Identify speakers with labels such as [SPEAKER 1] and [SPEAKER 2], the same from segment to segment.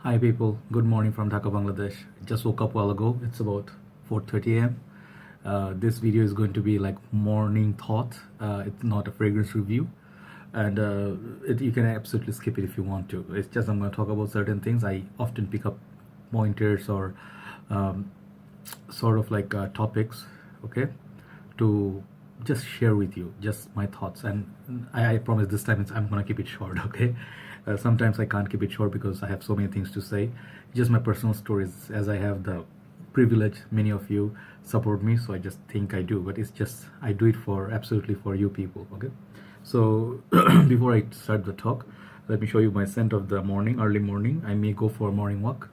[SPEAKER 1] Hi people, good morning from Dhaka, Bangladesh. Just woke up a while ago. It's about 4:30 a.m. This video is going to be like morning thought. It's not a fragrance review, and you can absolutely skip it if you want to. It's just I'm going to talk about certain things. I often pick up pointers or um, sort of like topics, okay, to just share with you just my thoughts. And I promise this time I'm gonna keep it short, okay. Sometimes I can't keep it short because I have so many things to say, just my personal stories, as I have the privilege many of you support me, so I just think I do, but it's just I do it for absolutely for you people, okay. So before I start the talk, let me show you my scent of the morning. Early morning I may go for a morning walk.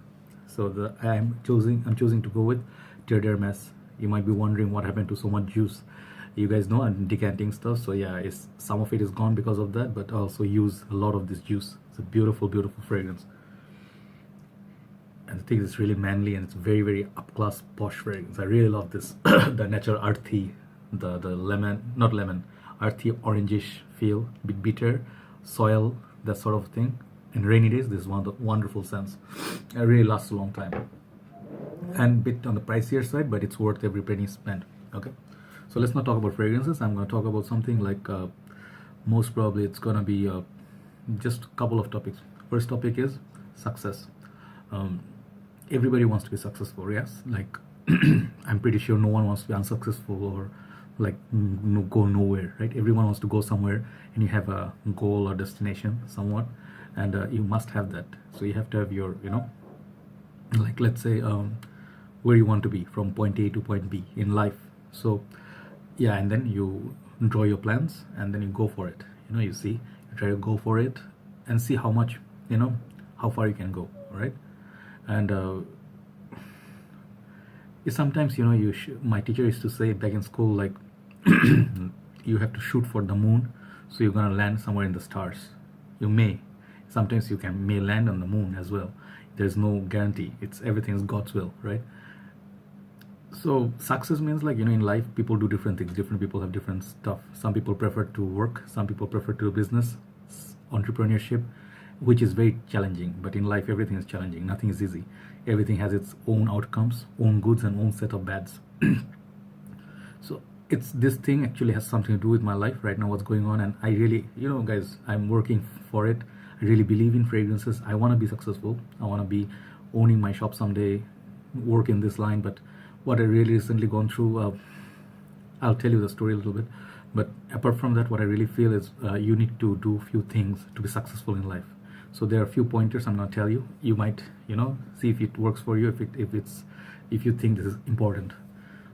[SPEAKER 1] So I'm choosing to go with Terre Mess. You might be wondering what happened to so much juice. You guys know I'm decanting stuff, so yeah, some of it is gone because of that, but I also use a lot of this juice. It's a beautiful, beautiful fragrance, and I think it's really manly and it's very, very up class, posh fragrance. I really love this. The natural earthy, the lemon, not lemon, earthy orangish feel, bit bitter, soil, that sort of thing. In rainy days, this is one of the wonderful scents. It really lasts a long time, and bit on the pricier side, but it's worth every penny spent. Okay, so let's not talk about fragrances. I'm going to talk about something like most probably it's going to be just a couple of topics. First topic is success. um, Everybody wants to be successful, yes, like I'm pretty sure no one wants to be unsuccessful or like go nowhere, right? Everyone wants to go somewhere, and you have a goal or destination somewhat, and you must have that. So you have to have your, like let's say where you want to be from point A to point B in life. So yeah, and then you draw your plans and then you go for it. You see, you try to go for it and see how much, how far you can go, right? And sometimes, my teacher used to say back in school, like you have to shoot for the moon, so you're gonna land somewhere in the stars. You may sometimes you may land on the moon as well. There's no guarantee. It's everything is God's will, right? So success means, like, in life people do different things. Different people have different stuff. Some people prefer to work, some people prefer to do business, entrepreneurship, which is very challenging. But in life everything is challenging, nothing is easy. Everything has its own outcomes, own goods and own set of bads. So it's this thing actually has something to do with my life right now, what's going on. And I really, guys, I'm working for it. I really believe in fragrances. I want to be successful. I want to be owning my shop someday, work in this line. But what I really recently gone through, I'll tell you the story a little bit. But apart from that, what I really feel is you need to do few things to be successful in life. So there are a few pointers I'm going to tell you. You might, see if it works for you, if you think this is important.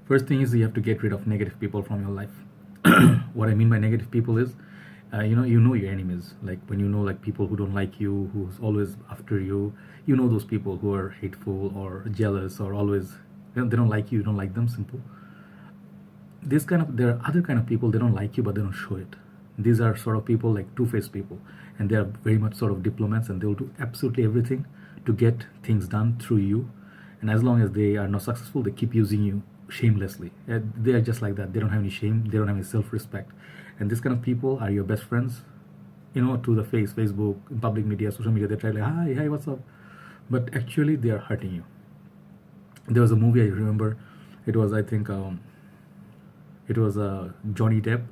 [SPEAKER 1] First thing is you have to get rid of negative people from your life. What I mean by negative people is, you know your enemies. Like when like people who don't like you, who's always after you. Those people who are hateful or jealous or always, they don't like you, you don't like them. Simple. There are other kind of people, they don't like you but they don't show it. These are sort of people like two-faced people, and they are very much sort of diplomats, and they'll do absolutely everything to get things done through you. And as long as they are not successful, they keep using you shamelessly. They are just like that. They don't have any shame, they don't have any self-respect. And this kind of people are your best friends, to the face, Facebook, in public media, social media. They try like, hi, what's up? But actually they are hurting you. There was a movie I remember. It was, I think, it was a Johnny Depp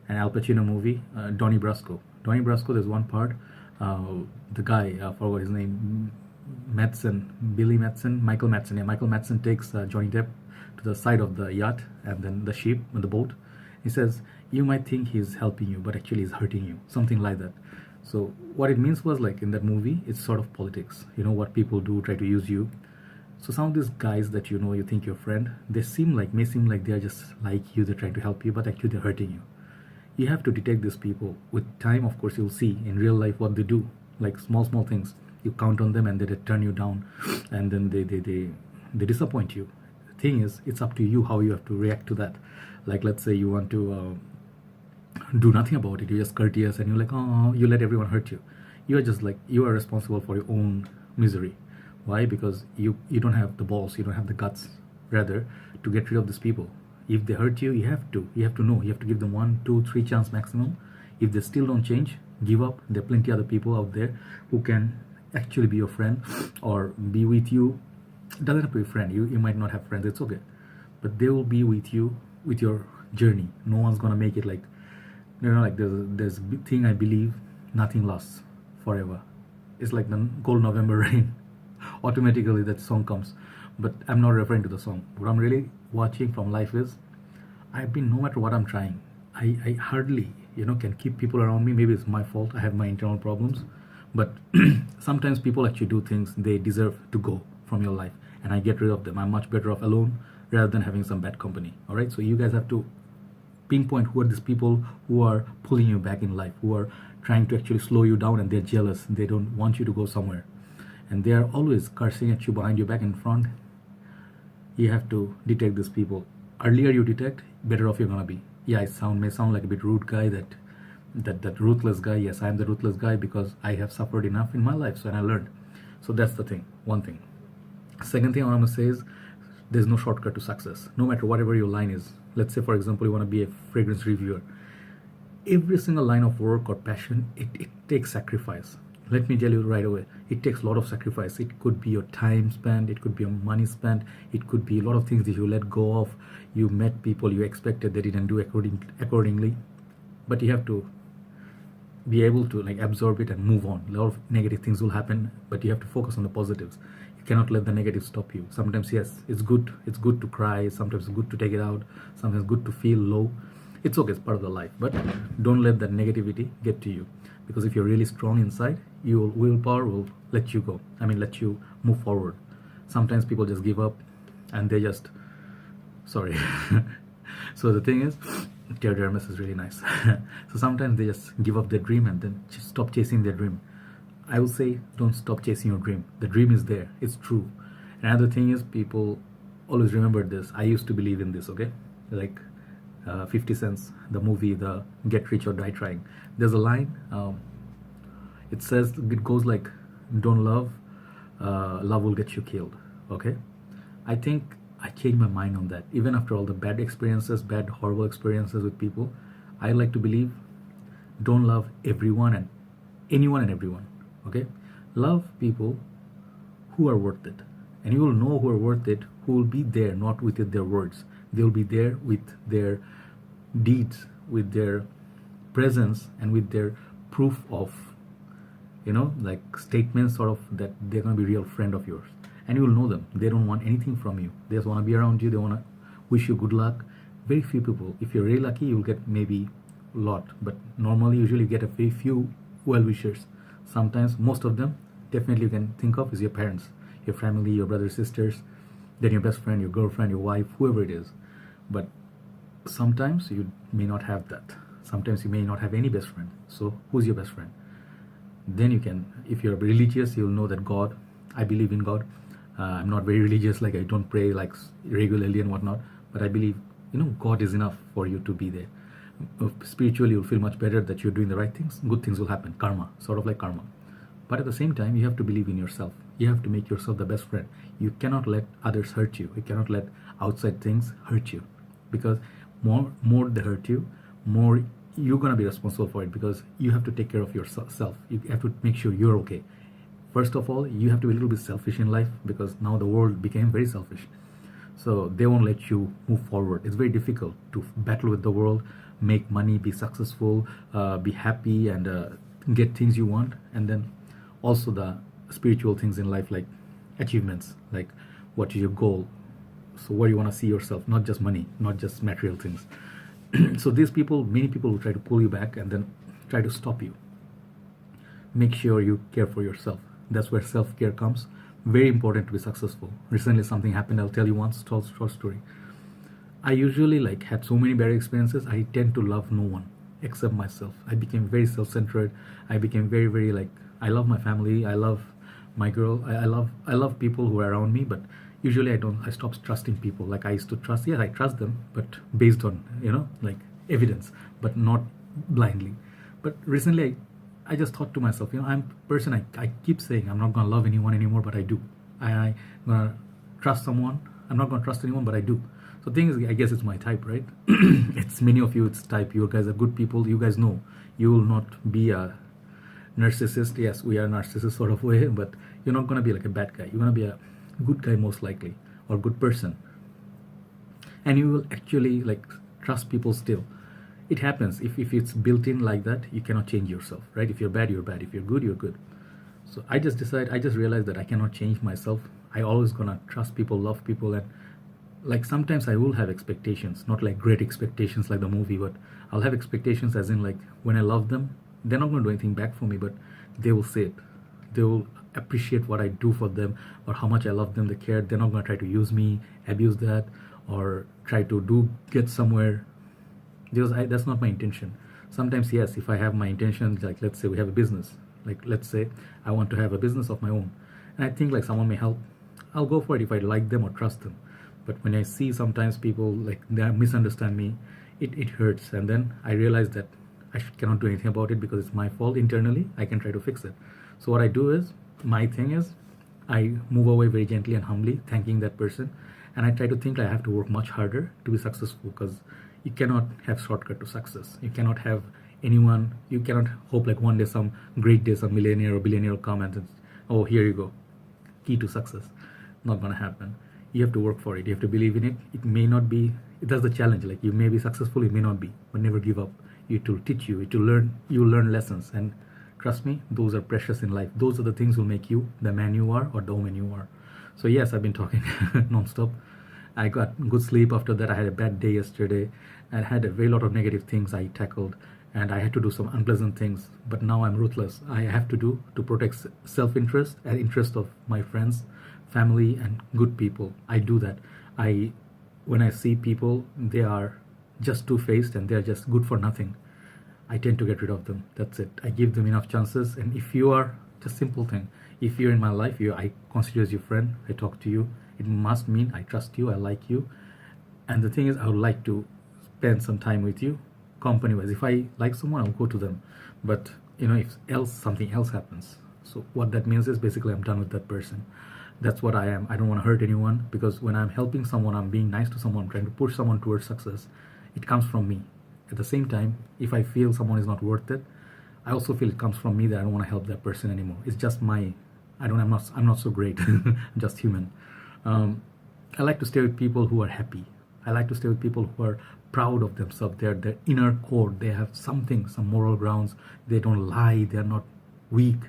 [SPEAKER 1] and Al Pacino movie, Donnie Brasco. Donnie Brasco, there's one part, the guy, I forgot his name, Michael Madsen. Yeah, Michael Madsen takes Johnny Depp to the side of the yacht and then the ship and the boat. He says, you might think he's helping you, but actually he's hurting you. Something like that. So what it means was, like, in that movie, it's sort of politics. What people do, try to use you. So some of these guys that you think your friend, may seem like they're just like you, they're trying to help you, but actually they're hurting you. You have to detect these people. With time, of course, you'll see in real life what they do, like small things. You count on them and they turn you down, and then they disappoint you. The thing is, it's up to you how you have to react to that. Like, let's say you want to do nothing about it, you're just courteous and you're like, oh, you let everyone hurt you. You are responsible for your own misery. Why? Because you don't have the balls, you don't have the guts, rather, to get rid of these people. If they hurt you, you have to know, you have to give them 1, 2, 3 chance maximum. If they still don't change, give up. There are plenty other people out there who can actually be your friend or be with you. It doesn't have to be a friend. You might not have friends, it's okay. But they will be with you with your journey. No one's gonna make it like, like there's a big thing I believe, nothing lasts forever. It's like the cold November rain. Automatically that song comes. But I'm not referring to the song. What I'm really watching from life is, I've been, no matter what I'm trying, I hardly, can keep people around me. Maybe it's my fault. I have my internal problems. But sometimes people actually do things they deserve to go from your life. And I get rid of them. I'm much better off alone rather than having some bad company. All right. So you guys have to pinpoint who are these people who are pulling you back in life, who are trying to actually slow you down, and they're jealous. They don't want you to go somewhere. And they are always cursing at you behind your back, in front. You have to detect these people. Earlier you detect, better off you're gonna be. Yeah, I may sound like a bit rude guy, that ruthless guy. Yes, I'm the ruthless guy because I have suffered enough in my life, so, and I learned. So that's the thing, one thing. Second thing I want to say is, there's no shortcut to success. No matter whatever your line is. Let's say, for example, you want to be a fragrance reviewer. Every single line of work or passion, it takes sacrifice. Let me tell you right away, it takes a lot of sacrifice. It could be your time spent, it could be your money spent, it could be a lot of things that you let go of. You met people you expected, they didn't do accordingly. But you have to be able to absorb it and move on. A lot of negative things will happen, but you have to focus on the positives. You cannot let the negative stop you. Sometimes, yes, it's good to cry. Sometimes it's good to take it out. Sometimes it's good to feel low. It's okay, it's part of the life. But don't let that negativity get to you. Because if you're really strong inside, your willpower will let you go. Let you move forward. Sometimes people just give up and they just, sorry. So the thing is, Terry Dermis is really nice. So sometimes they just give up their dream and then just stop chasing their dream. I will say, don't stop chasing your dream. The dream is there. It's true. Another thing is, people always remember this. I used to believe in this, okay? 50 Cents, the movie, the Get Rich or Die Trying. There's a line, it says, it goes like, don't love, love will get you killed, okay? I think I changed my mind on that. Even after all the bad experiences, horrible experiences with people, I like to believe, don't love everyone and anyone and everyone, okay? Love people who are worth it. And you will know who are worth it, who will be there, not with their words. They'll be there with their deeds, with their presence, and with their proof of, statements sort of that they're going to be real friend of yours. And you will know them. They don't want anything from you. They just want to be around you. They want to wish you good luck. Very few people. If you're really lucky, you'll get maybe a lot. But normally, usually you get a very few well-wishers. Sometimes, most of them, definitely you can think of is your parents, your family, your brothers, sisters, then your best friend, your girlfriend, your wife, whoever it is. But sometimes you may not have that. Sometimes you may not have any best friend. So who's your best friend? Then you can, if you're religious, you'll know that God, I believe in God. I'm not very religious, I don't pray regularly and whatnot, but I believe, God is enough for you to be there. Spiritually, you'll feel much better that you're doing the right things. Good things will happen. Karma, sort of like karma. But at the same time, you have to believe in yourself. You have to make yourself the best friend. You cannot let others hurt you. You cannot let outside things hurt you. Because more they hurt you, more you're going to be responsible for it, because you have to take care of yourself. You have to make sure you're okay. First of all, you have to be a little bit selfish in life, because now the world became very selfish. So they won't let you move forward. It's very difficult to battle with the world, make money, be successful, be happy, and get things you want. And then also the spiritual things in life, like achievements, like what is your goal, so where you want to see yourself, not just money, not just material things. So these people, many people will try to pull you back and then try to stop you. Make sure you care for yourself. That's where self-care comes. Very important to be successful. Recently something happened, I'll tell you one short story. I usually had so many bad experiences. I tend to love no one except myself. I became very self-centered. I became very, very I love my family. I love my girl. I love people who are around me, but usually I stopped trusting people like I used to trust. Yes, I trust them, but based on, evidence, but not blindly. But recently I just thought to myself, I'm a person, I keep saying I'm not going to love anyone anymore, but I do. I'm going to trust someone. I'm not going to trust anyone, but I do. So the thing is, I guess it's my type, right? It's many of you, it's type. You guys are good people. You guys know you will not be narcissist. Yes, we are narcissist sort of way, but you're not going to be like a bad guy. You're going to be a good guy most likely, or good person, and you will actually like trust people still. It happens. If it's built in like that, you cannot change yourself, right? If you're bad, you're bad. If you're good, you're good. So I just realized that I cannot change myself. I always gonna trust people, love people, and like sometimes I will have expectations, not like great expectations like the movie, but I'll have expectations as in like when I love them, they're not gonna do anything back for me, but they will say it. They will appreciate what I do for them or how much I love them, they care. They're not gonna try to use me, abuse that, or try to get somewhere, because that's not my intention. Sometimes, yes, if I have my intentions, like let's say we have a business, like let's say I want to have a business of my own, and I think like someone may help, I'll go for it if I like them or trust them. But when I see sometimes people like they misunderstand me, it hurts, and then I realize that I cannot do anything about it because it's my fault internally. I can try to fix it. So what I do is, my thing is, I move away very gently and humbly, thanking that person, and I try to think I have to work much harder to be successful, because you cannot have shortcut to success. You cannot have anyone, you cannot hope like one day, some great day, some millionaire or billionaire will come and oh, here you go, key to success. Not gonna happen. You have to work for it. You have to believe in it. It may not be, that's the challenge. Like you may be successful, you may not be, but never give up. It will teach you, you will learn lessons, and trust me, those are precious in life. Those are the things will make you the man you are or the woman you are. So yes, I've been talking non-stop. I got good sleep after that. I had a bad day yesterday and had a very lot of negative things I tackled, and I had to do some unpleasant things, but now I'm ruthless. I have to do to protect self-interest and interest of my friends, family, and good people. I do that. When I see people, they are just two-faced and they're just good for nothing, I tend to get rid of them. That's it. I give them enough chances. And if you are, just simple thing, if you're in my life, I consider as your friend, I talk to you, it must mean I trust you, I like you. And the thing is, I would like to spend some time with you, company-wise. If I like someone, I'll go to them. But if something else happens, so what that means is basically I'm done with that person. That's what I am. I don't want to hurt anyone, because when I'm helping someone, I'm being nice to someone, trying to push someone towards success, it comes from me. At the same time, if I feel someone is not worth it, I also feel it comes from me that I don't want to help that person anymore. It's just I'm not so great. I'm just human. I like to stay with people who are happy. I like to stay with people who are proud of themselves. They're their inner core. They have some moral grounds. They don't lie. They're not weak.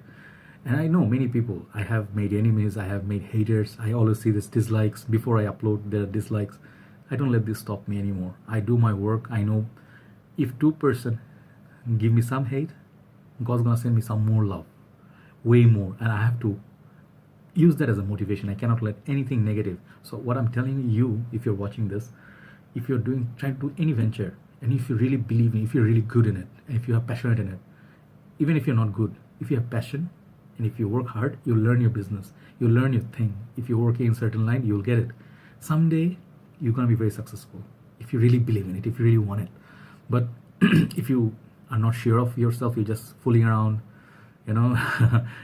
[SPEAKER 1] And I know many people. I have made enemies. I have made haters. I always see this dislikes. Before I upload, there are dislikes. I don't let this stop me anymore. I do my work. I know if 2% give me some hate, God's gonna send me some more love, way more, and I have to use that as a motivation. I cannot let anything negative. So what I'm telling you, if you're watching this, if you're trying to do any venture, and if you really believe in it, if you're really good in it, and if you are passionate in it, even if you're not good, if you have passion, and if you work hard, you'll learn your business, you'll learn your thing. If you're working in a certain line, you'll get it. Someday, you're gonna be very successful, if you really believe in it, if you really want it. But if you are not sure of yourself, you're just fooling around,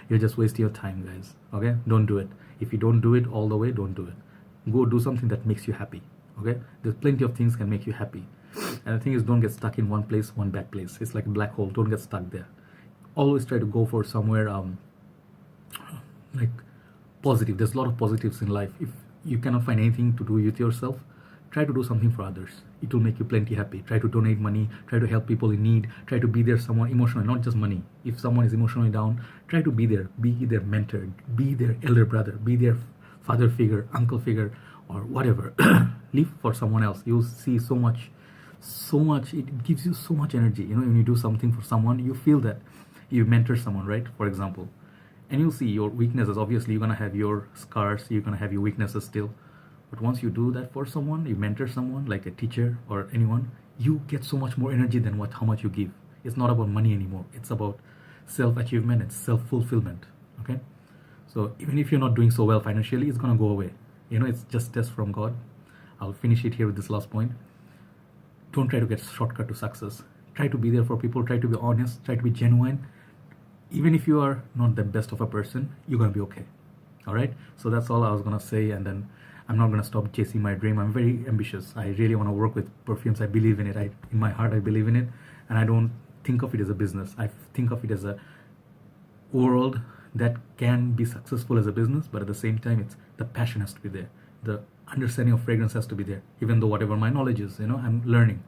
[SPEAKER 1] you're just wasting your time, guys. Okay, don't do it. If you don't do it all the way, don't do it. Go do something that makes you happy. Okay, there's plenty of things can make you happy, and the thing is, don't get stuck in one place, one bad place. It's like a black hole. Don't get stuck there. Always try to go for somewhere like positive. There's a lot of positives in life. If you cannot find anything to do with yourself, try to do something for others. It will make you plenty happy. Try to donate money, try to help people in need, try to be there someone emotionally, not just money. If someone is emotionally down, try to be there, be their mentor, be their elder brother, be their father figure, uncle figure, or whatever. Live for someone else. You'll see so much, it gives you so much energy. When you do something for someone, you feel that you mentor someone, right? For example, and you'll see your weaknesses. Obviously, you're gonna have your scars, you're gonna have your weaknesses still. But once you do that for someone, you mentor someone like a teacher or anyone, you get so much more energy than how much you give. It's not about money anymore. It's about self-achievement and self-fulfillment. Okay? So even if you're not doing so well financially, it's gonna go away. It's just test from God. I'll finish it here with this last point. Don't try to get shortcut to success. Try to be there for people. Try to be honest. Try to be genuine. Even if you are not the best of a person, you're gonna be okay. All right? So that's all I was gonna say, and then I'm not going to stop chasing my dream. I'm very ambitious. I really want to work with perfumes. I believe in it. In my heart, I believe in it. And I don't think of it as a business. I think of it as world that can be successful as a business, but at the same time, it's the passion has to be there. The understanding of fragrance has to be there. Even though whatever my knowledge is, I'm learning.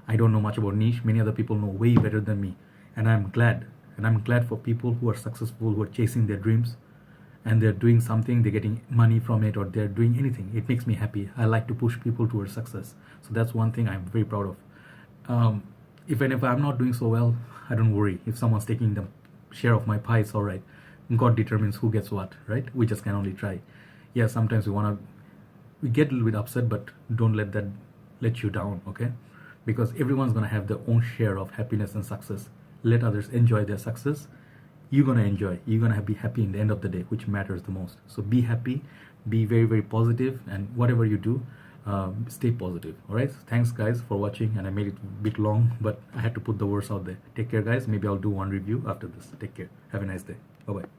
[SPEAKER 1] I don't know much about niche. Many other people know way better than me, and I'm glad. And I'm glad for people who are successful, who are chasing their dreams, and they're doing something, they're getting money from it, or they're doing anything. It makes me happy. I like to push people towards success. So that's one thing I'm very proud of. Even if I'm not doing so well, I don't worry. If someone's taking the share of my pie, it's all right. God determines who gets what, right? We just can only try. Yeah, sometimes we get a little bit upset, but don't let that let you down, okay? Because everyone's gonna have their own share of happiness and success. Let others enjoy their success. You're gonna enjoy. You're gonna be happy in the end of the day, which matters the most. So be happy, be very, very positive, and whatever you do, stay positive. All right. Thanks, guys, for watching. And I made it a bit long, but I had to put the words out there. Take care, guys. Maybe I'll do one review after this. Take care. Have a nice day. Bye bye.